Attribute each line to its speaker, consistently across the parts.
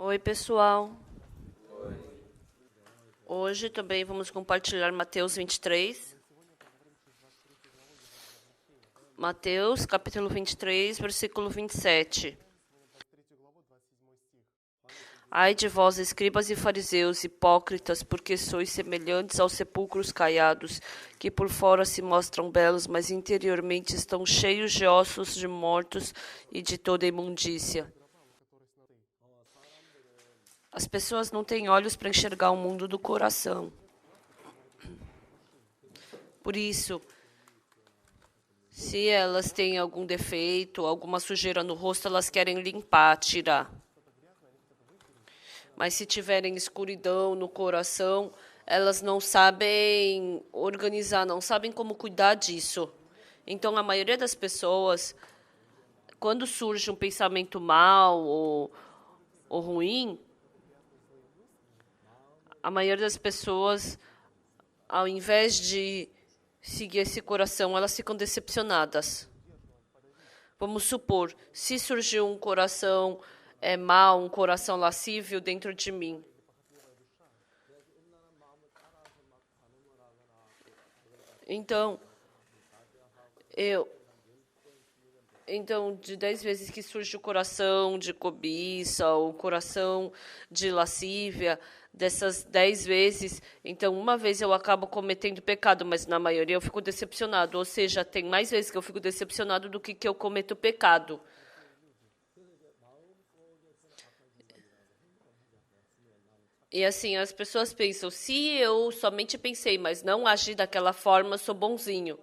Speaker 1: Oi, pessoal. Hoje também vamos compartilhar Mateus 23. Mateus, capítulo 23, versículo 27. Ai de vós, escribas e fariseus, hipócritas, porque sois semelhantes aos sepulcros caiados, que por fora se mostram belos, mas interiormente estão cheios de ossos de mortos e de toda imundícia. As pessoas não têm olhos para enxergar o mundo do coração. Por isso, se elas têm algum defeito, alguma sujeira no rosto, elas querem limpar, tirar. Mas se tiverem escuridão no coração, elas não sabem organizar, não sabem como cuidar disso. Então, a maioria das pessoas, quando surge um pensamento mal ou ruim, a maioria das pessoas, ao invés de seguir esse coração, elas ficam decepcionadas. Vamos supor, se surgiu um coração mal, um coração lascívio dentro de mim. Então, de 10 vezes que surge o coração de cobiça, o coração de lascívia, dessas 10 vezes, então uma vez eu acabo cometendo pecado, mas na maioria eu fico decepcionado. Ou seja, tem mais vezes que eu fico decepcionado do que eu cometo pecado. E assim, as pessoas pensam, se eu somente pensei, mas não agi daquela forma, sou bonzinho.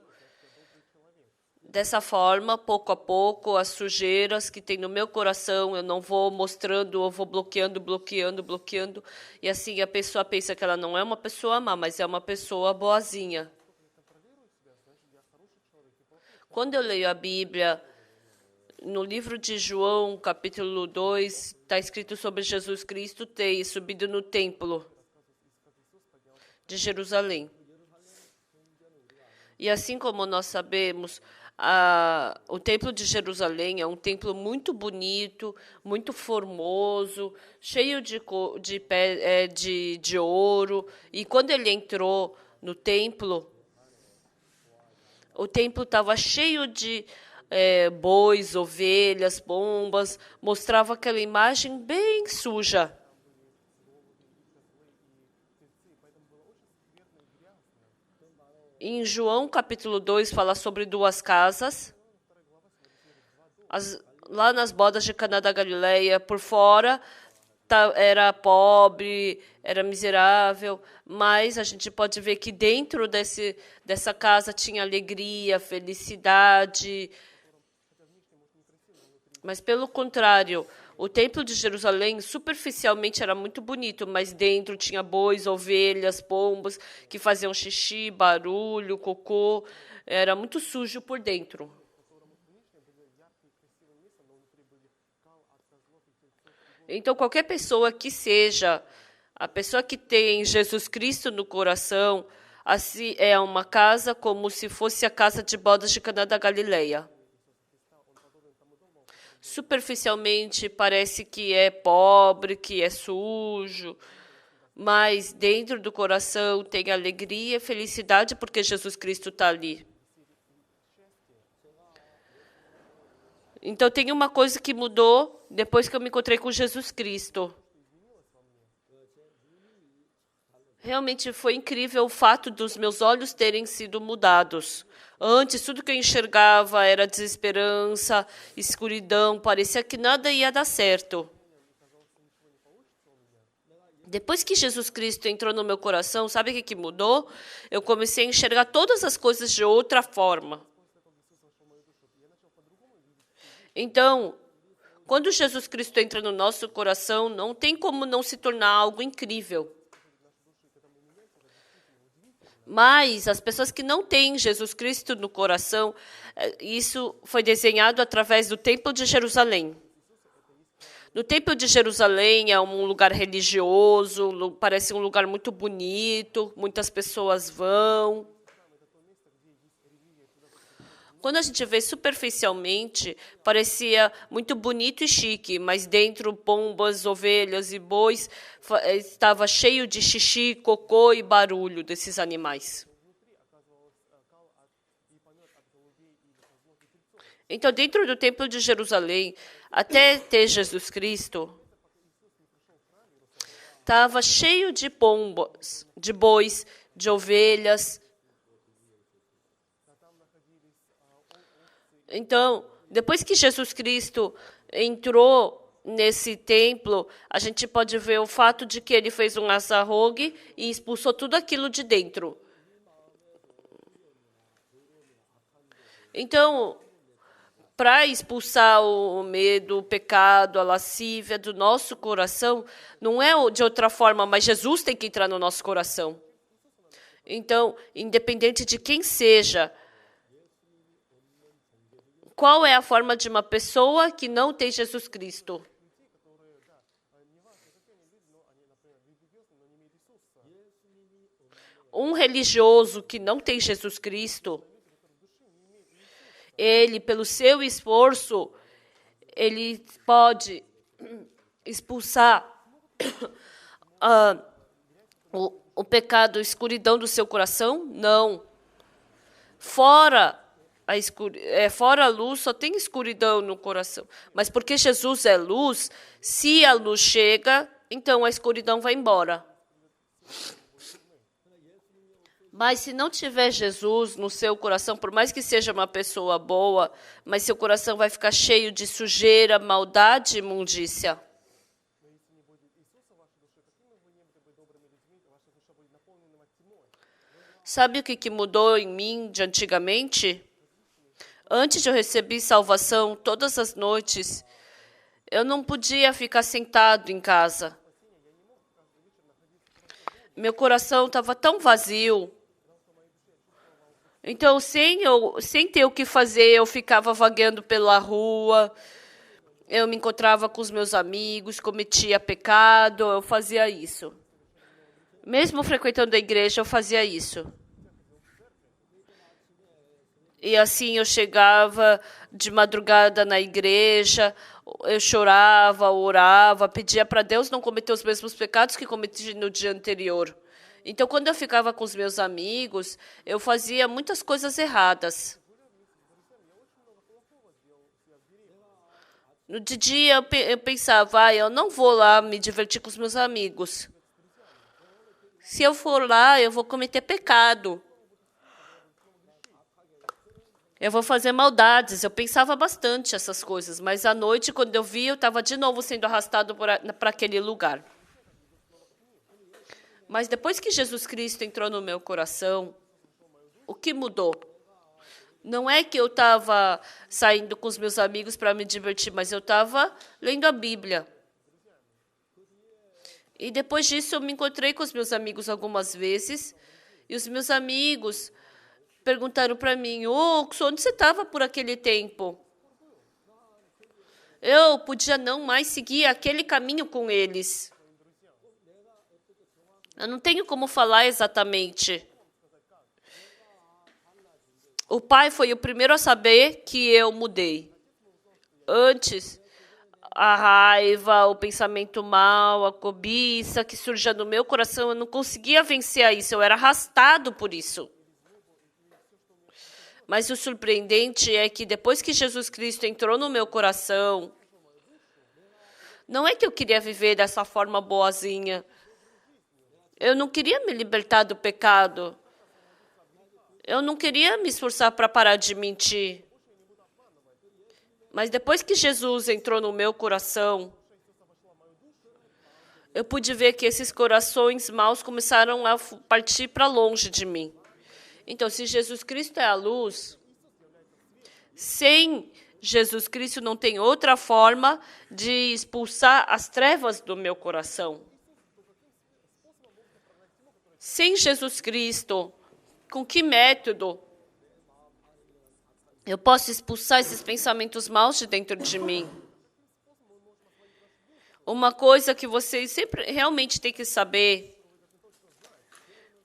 Speaker 1: Dessa forma, pouco a pouco, as sujeiras que tem no meu coração, eu não vou mostrando, eu vou bloqueando. E assim, a pessoa pensa que ela não é uma pessoa má, mas é uma pessoa boazinha. Quando eu leio a Bíblia, no livro de João, capítulo 2, está escrito sobre Jesus Cristo ter subido no templo de Jerusalém. E assim como nós sabemos, o templo de Jerusalém é um templo muito bonito, muito formoso, cheio de ouro. E quando ele entrou no templo, o templo estava cheio de bois, ovelhas, pombas, mostrava aquela imagem bem suja. Em João, capítulo 2, fala sobre duas casas. Lá nas bodas de Caná da Galileia, por fora, era pobre, era miserável, mas a gente pode ver que dentro dessa casa tinha alegria, felicidade. Mas, pelo contrário, o templo de Jerusalém, superficialmente, era muito bonito, mas dentro tinha bois, ovelhas, pombos, que faziam xixi, barulho, cocô. Era muito sujo por dentro. Então, qualquer pessoa que seja, a pessoa que tem Jesus Cristo no coração, assim, é uma casa como se fosse a casa de bodas de Caná da Galileia. Superficialmente parece que é pobre, que é sujo, mas dentro do coração tem alegria e felicidade porque Jesus Cristo está ali. Então tem uma coisa que mudou depois que eu me encontrei com Jesus Cristo. Realmente foi incrível o fato dos meus olhos terem sido mudados. Antes, tudo que eu enxergava era desesperança, escuridão, parecia que nada ia dar certo. Depois que Jesus Cristo entrou no meu coração, sabe o que mudou? Eu comecei a enxergar todas as coisas de outra forma. Então, quando Jesus Cristo entra no nosso coração, não tem como não se tornar algo incrível. Mas as pessoas que não têm Jesus Cristo no coração, isso foi desenhado através do Templo de Jerusalém. No Templo de Jerusalém é um lugar religioso, parece um lugar muito bonito, muitas pessoas vão. Quando a gente vê superficialmente, parecia muito bonito e chique, mas dentro pombas, ovelhas e bois estava cheio de xixi, cocô e barulho desses animais. Então, dentro do Templo de Jerusalém, até ter Jesus Cristo, estava cheio de pombas, de bois, de ovelhas. Então, depois que Jesus Cristo entrou nesse templo, a gente pode ver o fato de que ele fez um açarrogue e expulsou tudo aquilo de dentro. Então, para expulsar o medo, o pecado, a lascívia do nosso coração, não é de outra forma, mas Jesus tem que entrar no nosso coração. Então, independente de quem seja, qual é a forma de uma pessoa que não tem Jesus Cristo? Um religioso que não tem Jesus Cristo, ele, pelo seu esforço, ele pode expulsar o pecado, a escuridão do seu coração? Não. Fora a luz, só tem escuridão no coração. Mas porque Jesus é luz, se a luz chega, então a escuridão vai embora. Mas se não tiver Jesus no seu coração, por mais que seja uma pessoa boa, mas seu coração vai ficar cheio de sujeira, maldade e imundícia. Sabe o que mudou em mim de antigamente? Antes de eu receber salvação, todas as noites, eu não podia ficar sentado em casa. Meu coração estava tão vazio. Então, sem ter o que fazer, eu ficava vagueando pela rua, eu me encontrava com os meus amigos, cometia pecado, eu fazia isso. Mesmo frequentando a igreja, eu fazia isso. E assim eu chegava de madrugada na igreja, eu chorava, orava, pedia para Deus não cometer os mesmos pecados que cometi no dia anterior. Então, quando eu ficava com os meus amigos, eu fazia muitas coisas erradas. No dia eu pensava, eu não vou lá me divertir com os meus amigos. Se eu for lá, eu vou cometer pecado. Eu vou fazer maldades. Eu pensava bastante essas coisas, mas à noite, quando eu vi, eu estava de novo sendo arrastado para aquele lugar. Mas depois que Jesus Cristo entrou no meu coração, o que mudou? Não é que eu estava saindo com os meus amigos para me divertir, mas eu estava lendo a Bíblia. E depois disso, eu me encontrei com os meus amigos algumas vezes, e os meus amigos perguntaram para mim, onde você estava por aquele tempo? Eu podia não mais seguir aquele caminho com eles. Eu não tenho como falar exatamente. O pai foi o primeiro a saber que eu mudei. Antes, a raiva, o pensamento mau, a cobiça que surgia no meu coração, eu não conseguia vencer isso, eu era arrastado por isso. Mas o surpreendente é que depois que Jesus Cristo entrou no meu coração, não é que eu queria viver dessa forma boazinha. Eu não queria me libertar do pecado. Eu não queria me esforçar para parar de mentir. Mas depois que Jesus entrou no meu coração, eu pude ver que esses corações maus começaram a partir para longe de mim. Então, se Jesus Cristo é a luz, sem Jesus Cristo não tem outra forma de expulsar as trevas do meu coração. Sem Jesus Cristo, com que método eu posso expulsar esses pensamentos maus de dentro de mim? Uma coisa que vocês sempre realmente têm que saber: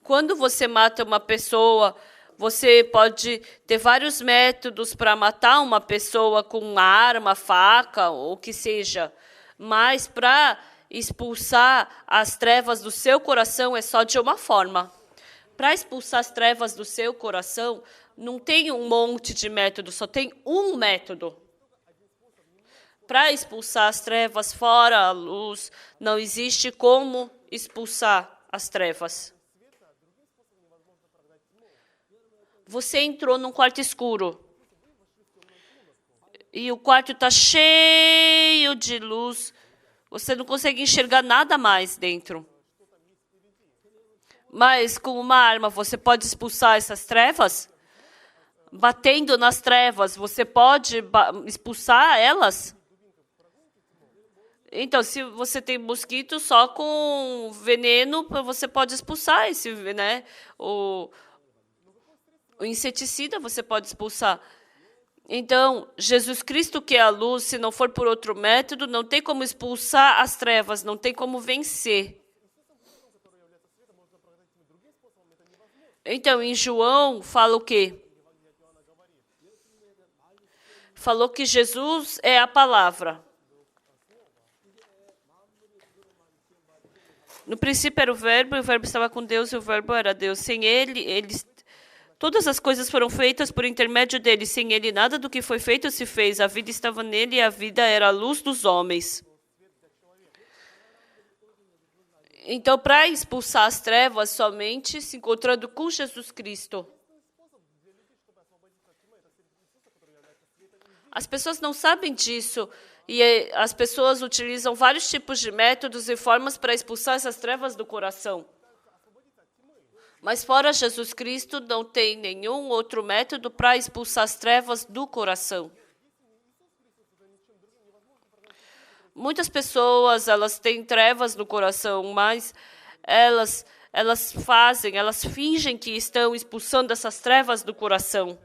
Speaker 1: quando você mata uma pessoa, Você pode ter vários métodos para matar uma pessoa com uma arma, faca, ou o que seja. Mas para expulsar as trevas do seu coração é só de uma forma. Para expulsar as trevas do seu coração, não tem um monte de métodos, só tem um método. Para expulsar as trevas fora a luz, não existe como expulsar as trevas. Você entrou num quarto escuro. E o quarto está cheio de luz. Você não consegue enxergar nada mais dentro. Mas com uma arma você pode expulsar essas trevas? Batendo nas trevas, você pode expulsar elas? Então, se você tem mosquito, só com veneno você pode expulsar esse, né? O inseticida você pode expulsar. Então, Jesus Cristo, que é a luz, se não for por outro método, não tem como expulsar as trevas, não tem como vencer. Então, em João, fala o quê? Falou que Jesus é a palavra. No princípio era o Verbo, e o Verbo estava com Deus, e o Verbo era Deus. Sem ele, todas as coisas foram feitas por intermédio dele. Sem ele, nada do que foi feito se fez. A vida estava nele, e a vida era a luz dos homens. Então, para expulsar as trevas, somente se encontrando com Jesus Cristo. As pessoas não sabem disso. E as pessoas utilizam vários tipos de métodos e formas para expulsar essas trevas do coração. Mas fora Jesus Cristo, não tem nenhum outro método para expulsar as trevas do coração. Muitas pessoas, elas têm trevas no coração, mas elas fingem que estão expulsando essas trevas do coração.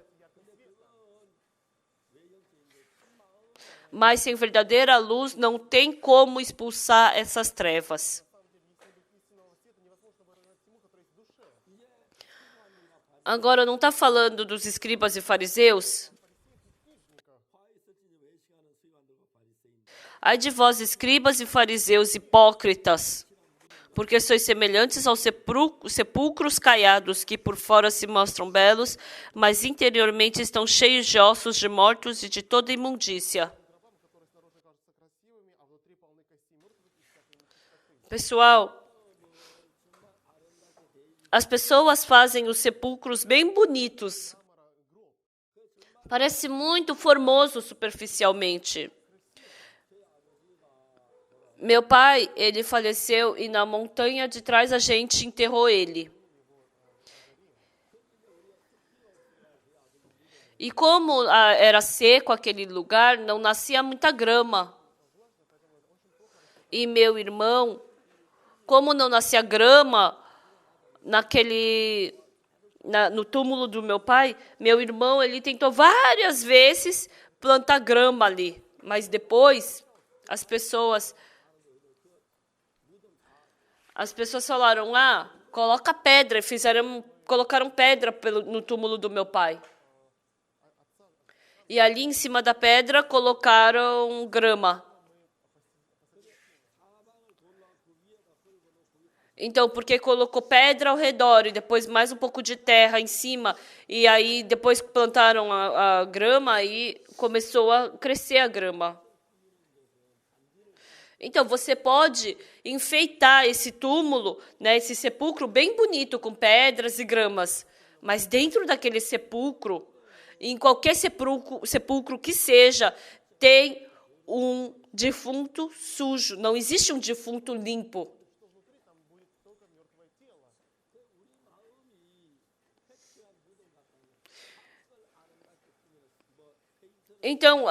Speaker 1: Mas sem verdadeira luz não tem como expulsar essas trevas. Agora, não está falando dos escribas e fariseus? Ai de vós, escribas e fariseus hipócritas, porque sois semelhantes aos sepulcros caiados, que por fora se mostram belos, mas interiormente estão cheios de ossos de mortos e de toda imundícia. Pessoal, as pessoas fazem os sepulcros bem bonitos. Parece muito formoso superficialmente. Meu pai, ele faleceu e na montanha de trás a gente enterrou ele. E como era seco aquele lugar, não nascia muita grama. E meu irmão, como não nascia grama no túmulo do meu pai, meu irmão ele tentou várias vezes plantar grama ali. Mas depois as pessoas falaram, coloca pedra. E colocaram pedra no túmulo do meu pai. E ali em cima da pedra colocaram grama. Então, porque colocou pedra ao redor e depois mais um pouco de terra em cima, e aí depois plantaram a grama e começou a crescer a grama. Então, você pode enfeitar esse túmulo, né, esse sepulcro bem bonito, com pedras e gramas, mas dentro daquele sepulcro, em qualquer sepulcro que seja, tem um defunto sujo, não existe um defunto limpo. Então,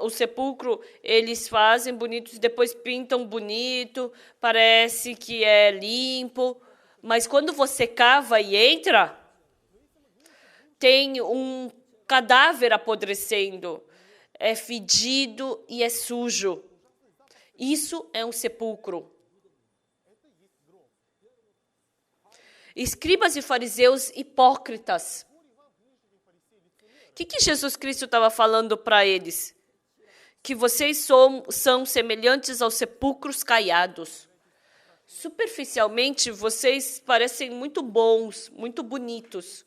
Speaker 1: o sepulcro, eles fazem bonitos, depois pintam bonito, parece que é limpo, mas quando você cava e entra, tem um cadáver apodrecendo, é fedido e é sujo. Isso é um sepulcro. Escribas e fariseus hipócritas. O que Jesus Cristo estava falando para eles? Que vocês são semelhantes aos sepulcros caiados. Superficialmente, vocês parecem muito bons, muito bonitos.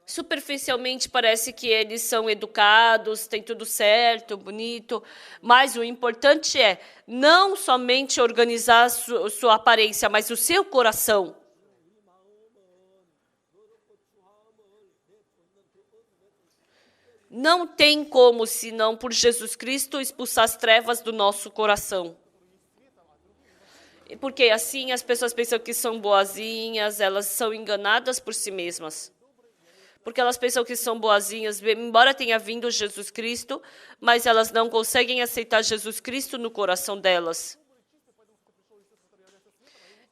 Speaker 1: Superficialmente, parece que eles são educados, tem tudo certo, bonito. Mas o importante é não somente organizar sua aparência, mas o seu coração. Não tem como, senão por Jesus Cristo, expulsar as trevas do nosso coração. Porque assim as pessoas pensam que são boazinhas, elas são enganadas por si mesmas. Porque elas pensam que são boazinhas, embora tenha vindo Jesus Cristo, mas elas não conseguem aceitar Jesus Cristo no coração delas.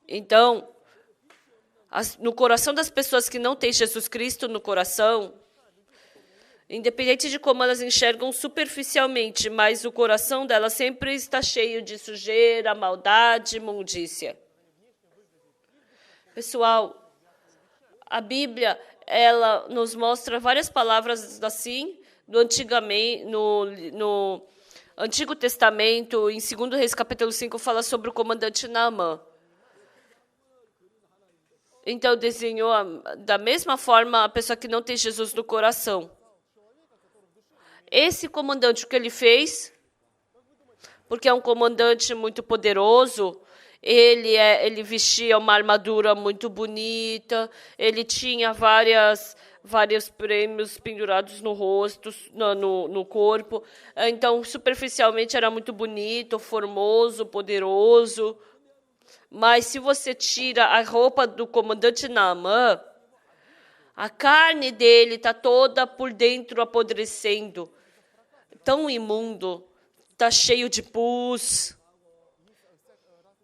Speaker 1: Então, no coração das pessoas que não têm Jesus Cristo no coração, independente de como elas enxergam superficialmente, mas o coração delas sempre está cheio de sujeira, maldade, imundícia. Pessoal, a Bíblia, ela nos mostra várias palavras assim, no Antigo Testamento, em 2 Reis, capítulo 5, fala sobre o comandante Naamã. Então, desenhou da mesma forma a pessoa que não tem Jesus no coração. Esse comandante, o que ele fez, porque é um comandante muito poderoso, ele vestia uma armadura muito bonita, ele tinha vários prêmios pendurados no rosto, no corpo. Então, superficialmente, era muito bonito, formoso, poderoso. Mas se você tira a roupa do comandante Naamã, a carne dele está toda por dentro apodrecendo. Tão imundo, está cheio de pus.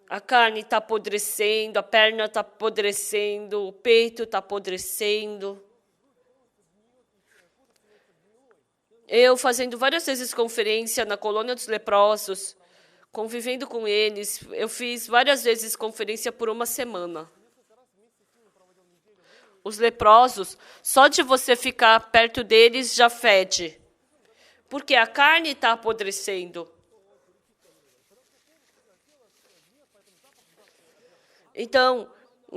Speaker 1: A carne está apodrecendo, a perna está apodrecendo, o peito está apodrecendo. Eu, fazendo várias vezes conferência na colônia dos leprosos, convivendo com eles, eu fiz várias vezes conferência por uma semana. Os leprosos, só de você ficar perto deles já fede. Porque a carne está apodrecendo. Então,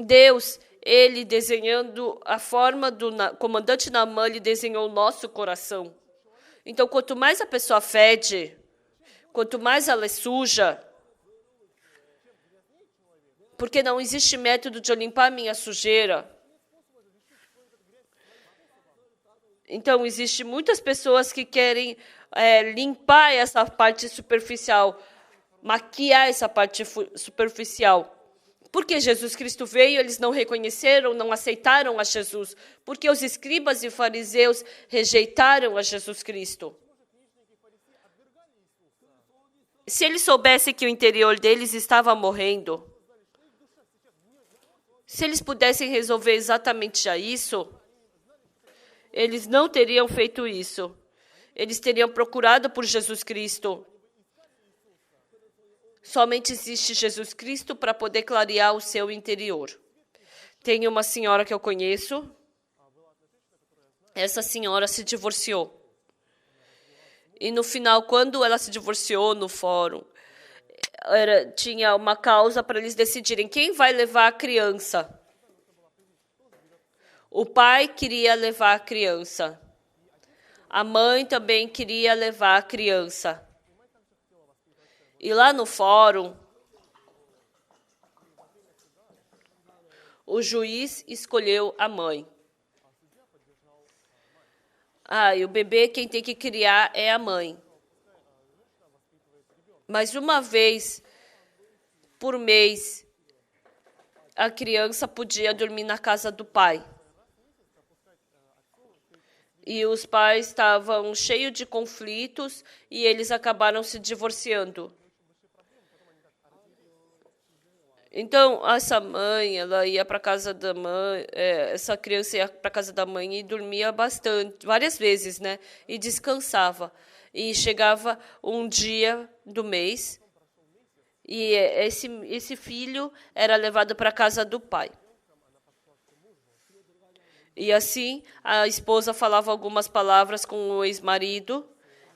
Speaker 1: Deus, ele desenhando a forma do comandante Naamã, ele desenhou o nosso coração. Então, quanto mais a pessoa fede, quanto mais ela é suja, porque não existe método de eu limpar a minha sujeira. Então, existem muitas pessoas que querem limpar essa parte superficial, maquiar essa parte superficial. Porque Jesus Cristo veio, eles não reconheceram, não aceitaram a Jesus. Porque os escribas e fariseus rejeitaram a Jesus Cristo. Se eles soubessem que o interior deles estava morrendo, se eles pudessem resolver exatamente isso, eles não teriam feito isso. Eles teriam procurado por Jesus Cristo. Somente existe Jesus Cristo para poder clarear o seu interior. Tem uma senhora que eu conheço. Essa senhora se divorciou. E no final, quando ela se divorciou no fórum, tinha uma causa para eles decidirem quem vai levar a criança. O pai queria levar a criança. A mãe também queria levar a criança. E lá no fórum, o juiz escolheu a mãe. E o bebê quem tem que criar é a mãe. Mas uma vez por mês, a criança podia dormir na casa do pai. E os pais estavam cheios de conflitos e eles acabaram se divorciando. Então, essa mãe, ela ia para casa da mãe, essa criança ia para casa da mãe e dormia bastante, várias vezes, né? E descansava. E chegava um dia do mês E esse filho era levado para a casa do pai. E assim, a esposa falava algumas palavras com o ex-marido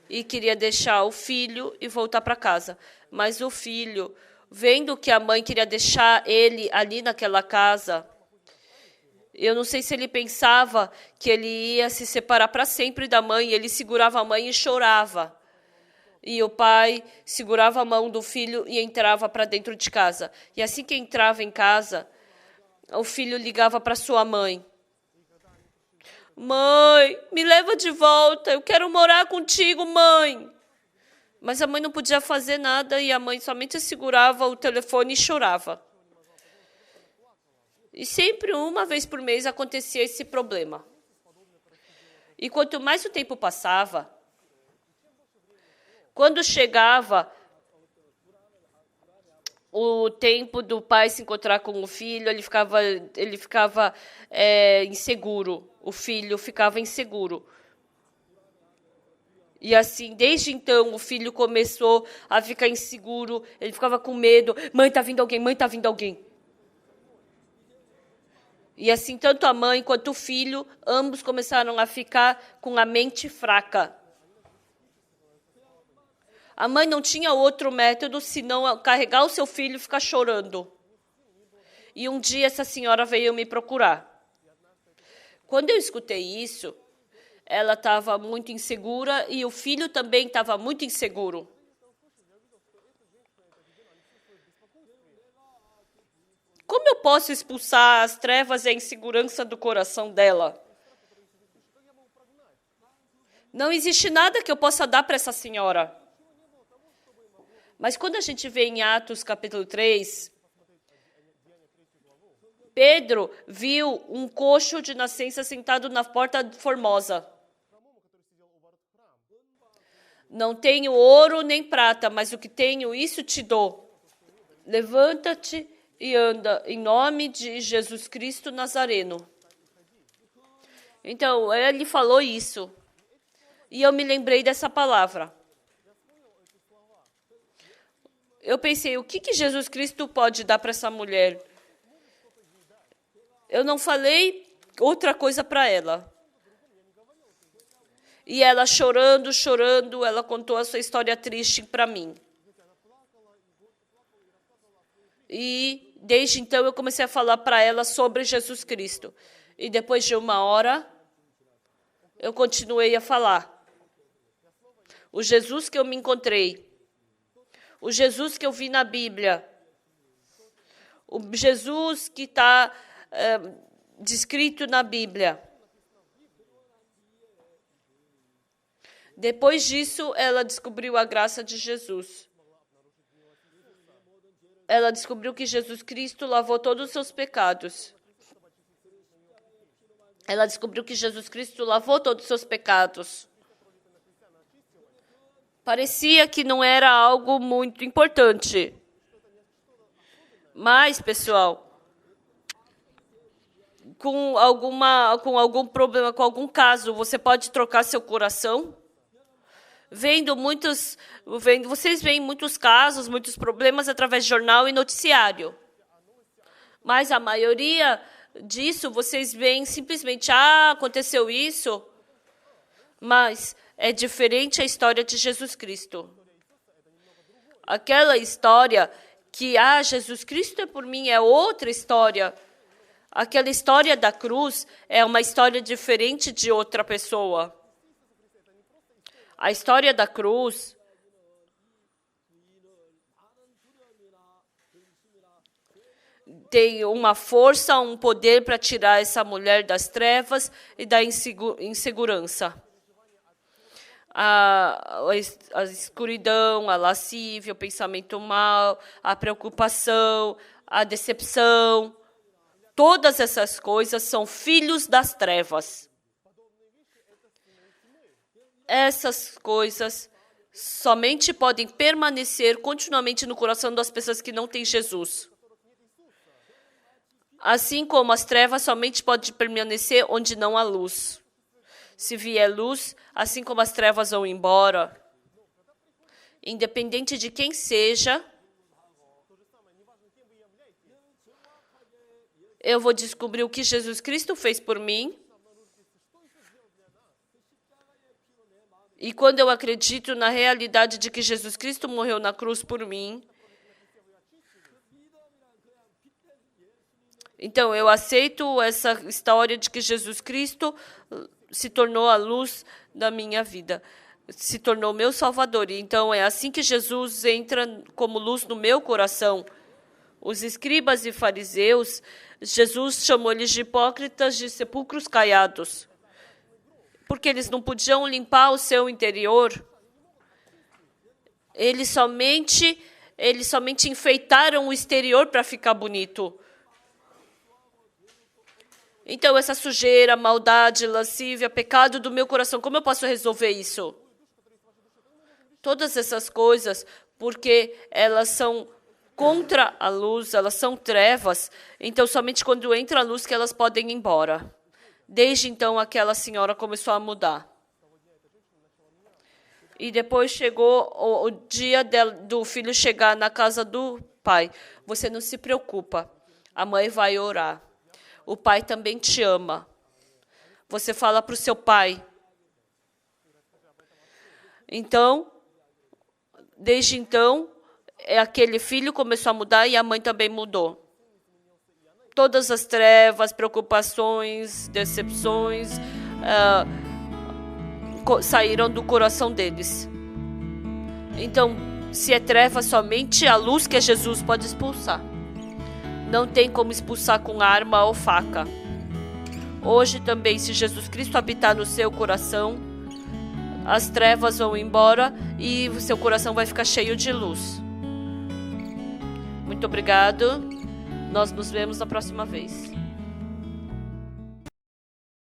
Speaker 1: e queria deixar o filho e voltar para casa. Mas o filho, vendo que a mãe queria deixar ele ali naquela casa, eu não sei se ele pensava que ele ia se separar para sempre da mãe. Ele segurava a mãe e chorava. E o pai segurava a mão do filho e entrava para dentro de casa. E assim que entrava em casa, o filho ligava para sua mãe. Mãe, me leva de volta, eu quero morar contigo, mãe. Mas a mãe não podia fazer nada e a mãe somente segurava o telefone e chorava. E sempre, uma vez por mês, acontecia esse problema. E quanto mais o tempo passava, quando chegava o tempo do pai se encontrar com o filho, ele ficava inseguro. O filho ficava inseguro. E assim, desde então, o filho começou a ficar inseguro. Ele ficava com medo. Mãe, tá vindo alguém, mãe, tá vindo alguém. E assim, tanto a mãe quanto o filho, ambos começaram a ficar com a mente fraca. A mãe não tinha outro método senão carregar o seu filho e ficar chorando. E um dia essa senhora veio me procurar. Quando eu escutei isso, ela estava muito insegura e o filho também estava muito inseguro. Como eu posso expulsar as trevas e a insegurança do coração dela? Não existe nada que eu possa dar para essa senhora. Mas quando a gente vê em Atos capítulo 3, Pedro viu um coxo de nascença sentado na porta formosa. Não tenho ouro nem prata, mas o que tenho, isso te dou. Levanta-te e anda em nome de Jesus Cristo Nazareno. Então, ele falou isso. E eu me lembrei dessa palavra. Eu pensei, o que Jesus Cristo pode dar para essa mulher? Eu não falei outra coisa para ela. E ela chorando, ela contou a sua história triste para mim. E desde então eu comecei a falar para ela sobre Jesus Cristo. E depois de uma hora, eu continuei a falar. O Jesus que eu me encontrei. O Jesus que eu vi na Bíblia. O Jesus que está descrito na Bíblia. Depois disso, ela descobriu a graça de Jesus. Ela descobriu que Jesus Cristo lavou todos os seus pecados. Ela descobriu que Jesus Cristo lavou todos os seus pecados. Parecia que não era algo muito importante. Mas, pessoal, com algum problema, com algum caso, você pode trocar seu coração? Vocês veem muitos casos, muitos problemas através de jornal e noticiário. Mas a maioria disso, vocês veem simplesmente, aconteceu isso. Mas é diferente a história de Jesus Cristo. Aquela história que, Jesus Cristo é por mim, é outra história. Aquela história da cruz é uma história diferente de outra pessoa. A história da cruz tem uma força, um poder para tirar essa mulher das trevas e da insegurança. A escuridão, a lascívia, o pensamento mau, a preocupação, a decepção. Todas essas coisas são filhos das trevas. Essas coisas somente podem permanecer continuamente no coração das pessoas que não têm Jesus. Assim como as trevas somente podem permanecer onde não há luz. Se vier luz, assim como as trevas vão embora, independente de quem seja, Eu vou descobrir o que Jesus Cristo fez por mim. E quando eu acredito na realidade de que Jesus Cristo morreu na cruz por mim, então eu aceito essa história de que Jesus Cristo se tornou a luz da minha vida, se tornou meu Salvador. E então é assim que Jesus entra como luz no meu coração. Os escribas e fariseus, Jesus chamou eles de hipócritas de sepulcros caiados, porque eles não podiam limpar o seu interior. Eles somente enfeitaram o exterior para ficar bonito. Então, essa sujeira, maldade, lascívia, pecado do meu coração, como eu posso resolver isso? Todas essas coisas, porque elas são contra a luz, elas são trevas. Então, somente quando entra a luz que elas podem ir embora. Desde então, aquela senhora começou a mudar. E depois chegou o dia do filho chegar na casa do pai. Você não se preocupa, a mãe vai orar. O pai também te ama. Você fala para o seu pai. Então, desde então, aquele filho começou a mudar e a mãe também mudou. Todas as trevas, preocupações, decepções saíram do coração deles. Então, se é treva, somente a luz que é Jesus pode expulsar. Não tem como expulsar com arma ou faca. Hoje também, se Jesus Cristo habitar no seu coração, as trevas vão embora e o seu coração vai ficar cheio de luz. Muito obrigado. Nós nos vemos na próxima vez.